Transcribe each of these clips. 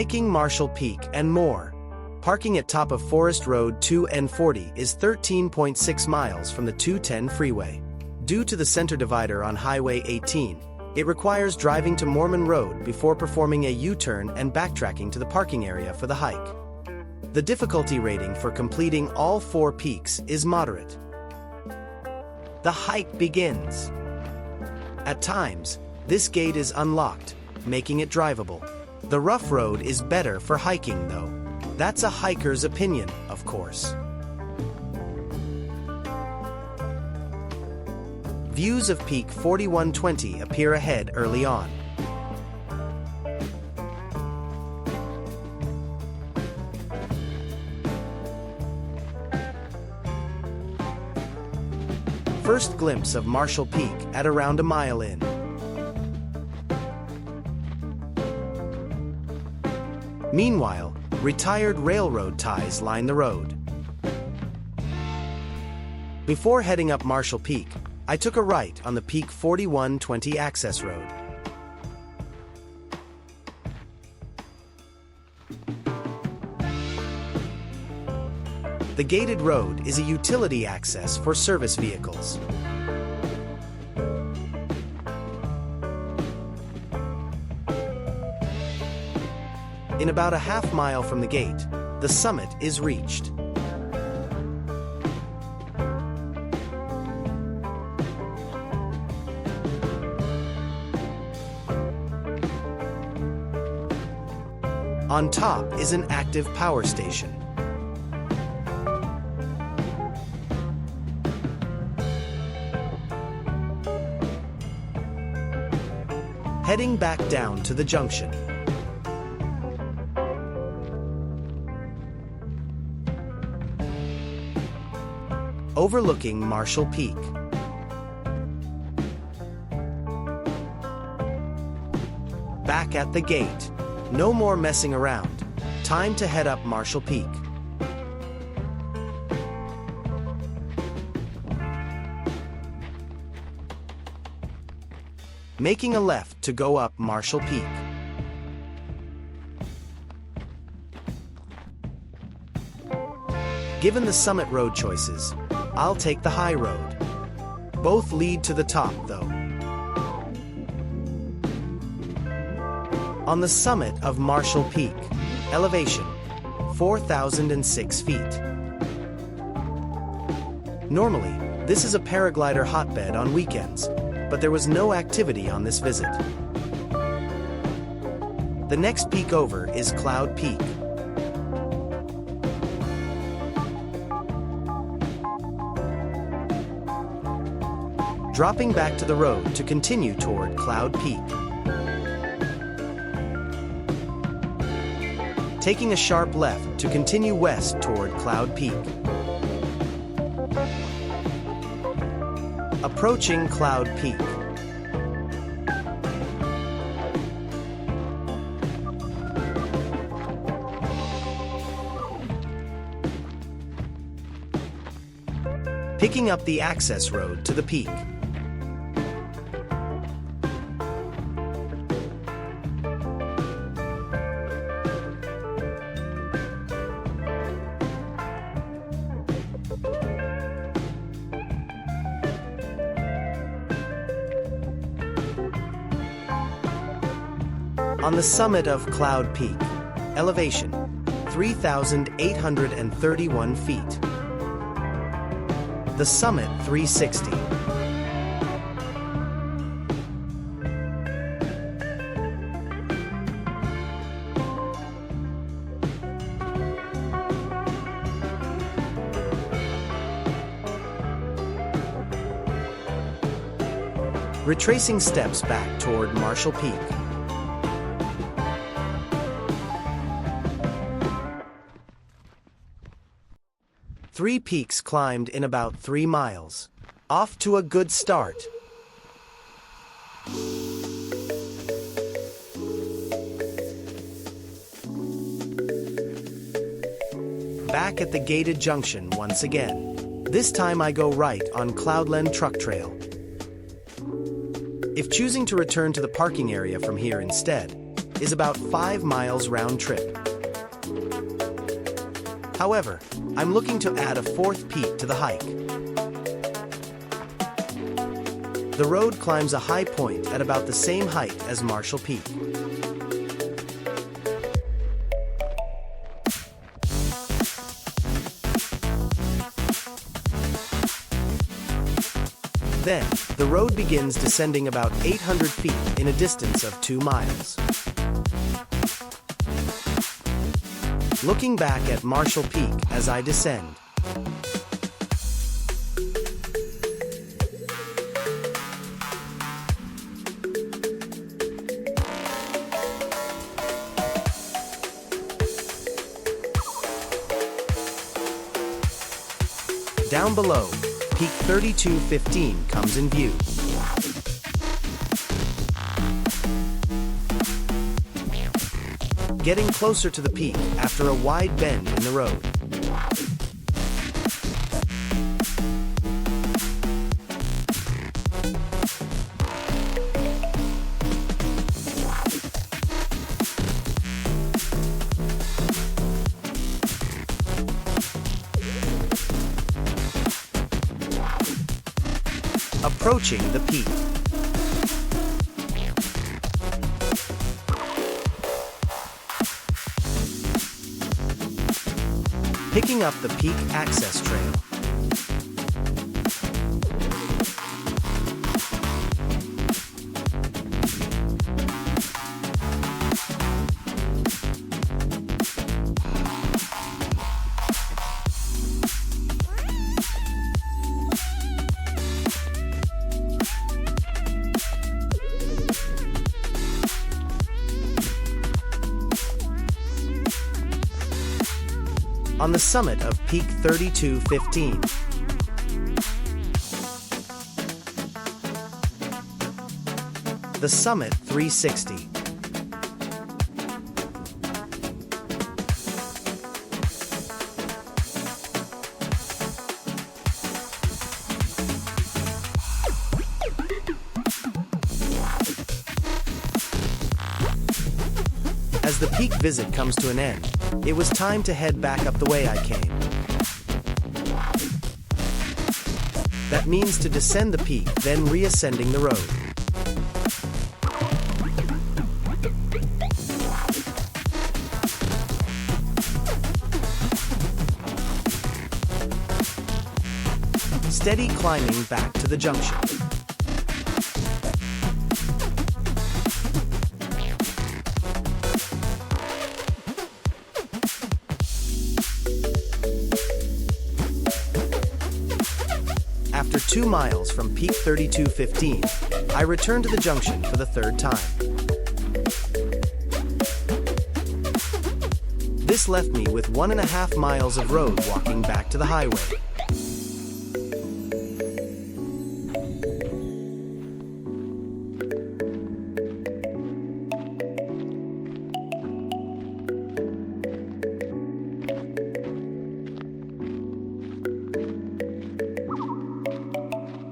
hiking Marshall Peak and more. Parking at top of Forest Road 2N40 is 13.6 miles from the 210 freeway. Due to the center divider on Highway 18, it requires driving to Mormon Road before performing a U-turn and backtracking to the parking area for the hike. The difficulty rating for completing all 4 peaks is moderate. The hike begins. At times, this gate is unlocked, making it drivable. The rough road is better for hiking though. That's a hiker's opinion, of course. Views of Peak 4120 appear ahead early on. First glimpse of Marshall Peak at around a mile in. Meanwhile, retired railroad ties line the road. Before heading up Marshall Peak, I took a right on the Peak 4120 access road. The gated road is a utility access for service vehicles. In about a half mile from the gate, the summit is reached. On top is an active power station. Heading back down to the junction. Overlooking Marshall Peak. Back at the gate. No more messing around. Time to head up Marshall Peak. Making a left to go up Marshall Peak. Given the summit road choices, I'll take the high road. Both lead to the top, though. On the summit of Marshall Peak, elevation 4,006 feet. Normally, this is a paraglider hotbed on weekends, but there was no activity on this visit. The next peak over is Cloud Peak. Dropping back to the road to continue toward Cloud Peak. Taking a sharp left to continue west toward Cloud Peak. Approaching Cloud Peak. Picking up the access road to the peak. On the summit of Cloud Peak, elevation 3,831 feet. The summit 360. Retracing steps back toward Marshall Peak. Three peaks climbed in about 3 miles. Off to a good start. Back at the gated junction once again. This time I go right on Cloudland Truck Trail. If choosing to return to the parking area from here instead, is about 5 miles round trip. However, I'm looking to add a 4th peak to the hike. The road climbs a high point at about the same height as Marshall Peak. Then, the road begins descending about 800 feet in a distance of 2 miles. Looking back at Marshall Peak as I descend. Down below, Peak 3215 comes in view. Getting closer to the peak after a wide bend in the road. Approaching the peak. Picking up the peak access trail. On the summit of Peak 3215. The Summit 360. As the peak visit comes to an end, it was time to head back up the way I came. That means to descend the peak, then reascending the road. Steady climbing back to the junction. After 2 miles from Peak 3215, I returned to the junction for the 3rd time. This left me with 1.5 miles of road walking back to the highway.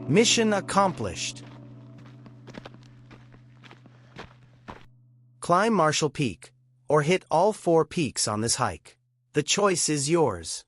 Mission accomplished. Climb Marshall Peak, or hit all 4 peaks on this hike. The choice is yours.